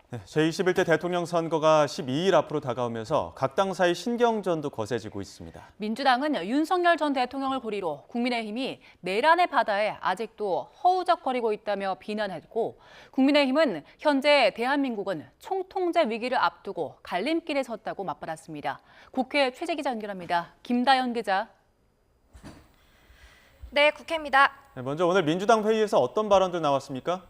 네, 제21대 대통령 선거가 12일 앞으로 다가오면서 각 당 사이 신경전도 거세지고 있습니다. 민주당은 윤석열 전 대통령을 고리로 국민의힘이 내란의 바다에 아직도 허우적거리고 있다며 비난했고, 국민의힘은 현재 대한민국은 총통제 위기를 앞두고 갈림길에 섰다고 맞받았습니다. 국회 최재 기자 연결합니다. 김다연 기자. 네, 국회입니다. 네, 먼저 오늘 민주당 회의에서 어떤 발언들 나왔습니까?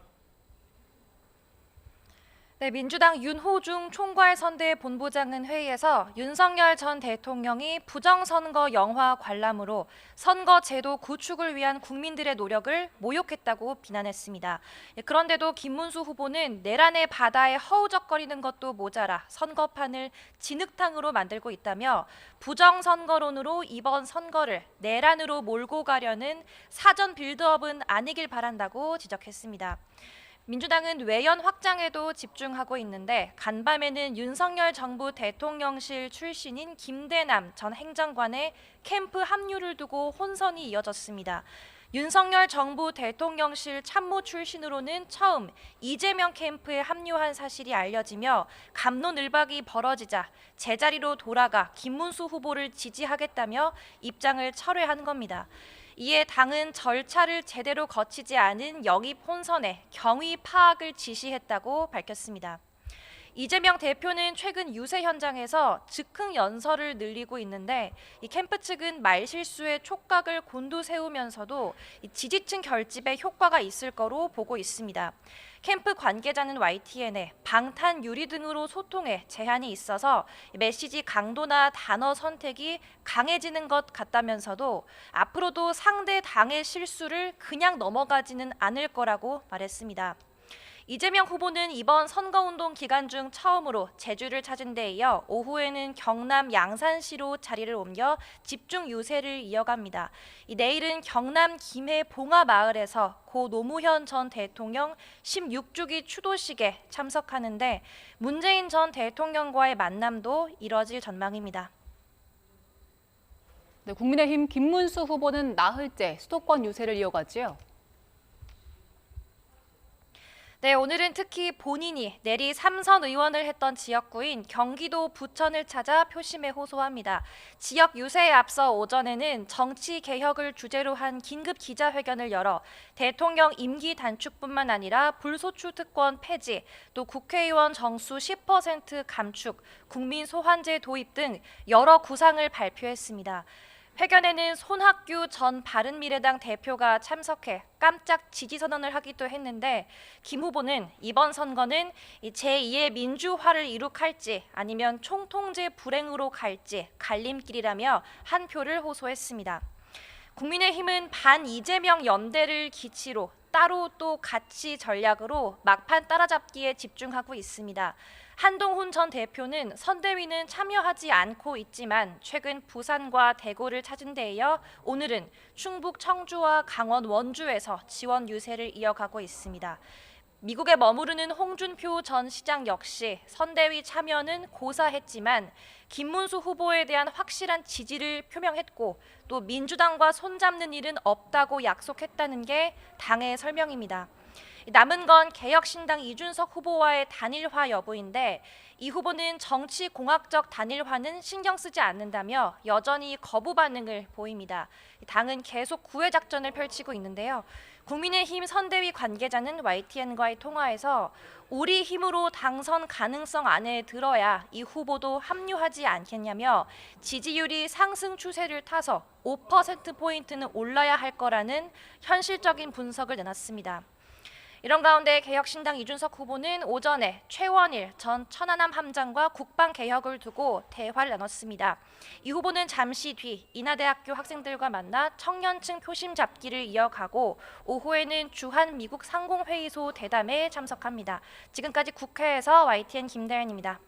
네, 민주당 윤호중 총괄선대 본부장은 회의에서 윤석열 전 대통령이 부정선거 영화 관람으로 선거제도 구축을 위한 국민들의 노력을 모욕했다고 비난했습니다. 그런데도 김문수 후보는 내란의 바다에 허우적거리는 것도 모자라 선거판을 진흙탕으로 만들고 있다며 부정선거론으로 이번 선거를 내란으로 몰고 가려는 사전 빌드업은 아니길 바란다고 지적했습니다. 민주당은 외연 확장에도 집중하고 있는데 간밤에는 윤석열 정부 대통령실 출신인 김대남 전 행정관의 캠프 합류를 두고 혼선이 이어졌습니다. 윤석열 정부 대통령실 참모 출신으로는 처음 이재명 캠프에 합류한 사실이 알려지며 갑론을박이 벌어지자 제자리로 돌아가 김문수 후보를 지지하겠다며 입장을 철회한 겁니다. 이에 당은 절차를 제대로 거치지 않은 영입 혼선에 경위 파악을 지시했다고 밝혔습니다. 이재명 대표는 최근 유세 현장에서 즉흥 연설을 늘리고 있는데 이 캠프 측은 말실수에 촉각을 곤두세우면서도 지지층 결집에 효과가 있을 거로 보고 있습니다. 캠프 관계자는 YTN에 방탄 유리 등으로 소통에 제한이 있어서 메시지 강도나 단어 선택이 강해지는 것 같다면서도 앞으로도 상대 당의 실수를 그냥 넘어가지는 않을 거라고 말했습니다. 이재명 후보는 이번 선거운동 기간 중 처음으로 제주를 찾은 데 이어 오후에는 경남 양산시로 자리를 옮겨 집중 유세를 이어갑니다. 내일은 경남 김해 봉화마을에서 고 노무현 전 대통령 16주기 추도식에 참석하는데 문재인 전 대통령과의 만남도 이뤄질 전망입니다. 네, 국민의힘 김문수 후보는 나흘째 수도권 유세를 이어갔지요. 네, 오늘은 특히 본인이 내리 3선 의원을 했던 지역구인 경기도 부천을 찾아 표심에 호소합니다. 지역 유세에 앞서 오전에는 정치 개혁을 주제로 한 긴급 기자회견을 열어 대통령 임기 단축뿐만 아니라 불소추 특권 폐지, 또 국회의원 정수 10% 감축, 국민 소환제 도입 등 여러 구상을 발표했습니다. 회견에는 손학규 전 바른미래당 대표가 참석해 깜짝 지지선언을 하기도 했는데 김 후보는 이번 선거는 제2의 민주화를 이룩할지 아니면 총통제 불행으로 갈지 갈림길이라며 한 표를 호소했습니다. 국민의힘은 반 이재명 연대를 기치로 따로 또 같이 전략으로 막판 따라잡기에 집중하고 있습니다. 한동훈 전 대표는 선대위는 참여하지 않고 있지만 최근 부산과 대구를 찾은 데 이어 오늘은 충북 청주와 강원 원주에서 지원 유세를 이어가고 있습니다. 미국에 머무르는 홍준표 전 시장 역시 선대위 참여는 고사했지만 김문수 후보에 대한 확실한 지지를 표명했고 또 민주당과 손잡는 일은 없다고 약속했다는 게 당의 설명입니다. 남은 건 개혁신당 이준석 후보와의 단일화 여부인데 이 후보는 정치공학적 단일화는 신경 쓰지 않는다며 여전히 거부 반응을 보입니다. 당은 계속 구애 작전을 펼치고 있는데요. 국민의힘 선대위 관계자는 YTN과의 통화에서 우리 힘으로 당선 가능성 안에 들어야 이 후보도 합류하지 않겠냐며 지지율이 상승 추세를 타서 5%포인트는 올라야 할 거라는 현실적인 분석을 내놨습니다. 이런 가운데 개혁신당 이준석 후보는 오전에 최원일 전 천안함 함장과 국방개혁을 두고 대화를 나눴습니다. 이 후보는 잠시 뒤 인하대학교 학생들과 만나 청년층 표심 잡기를 이어가고 오후에는 주한 미국 상공회의소 대담에 참석합니다. 지금까지 국회에서 YTN 김다연입니다.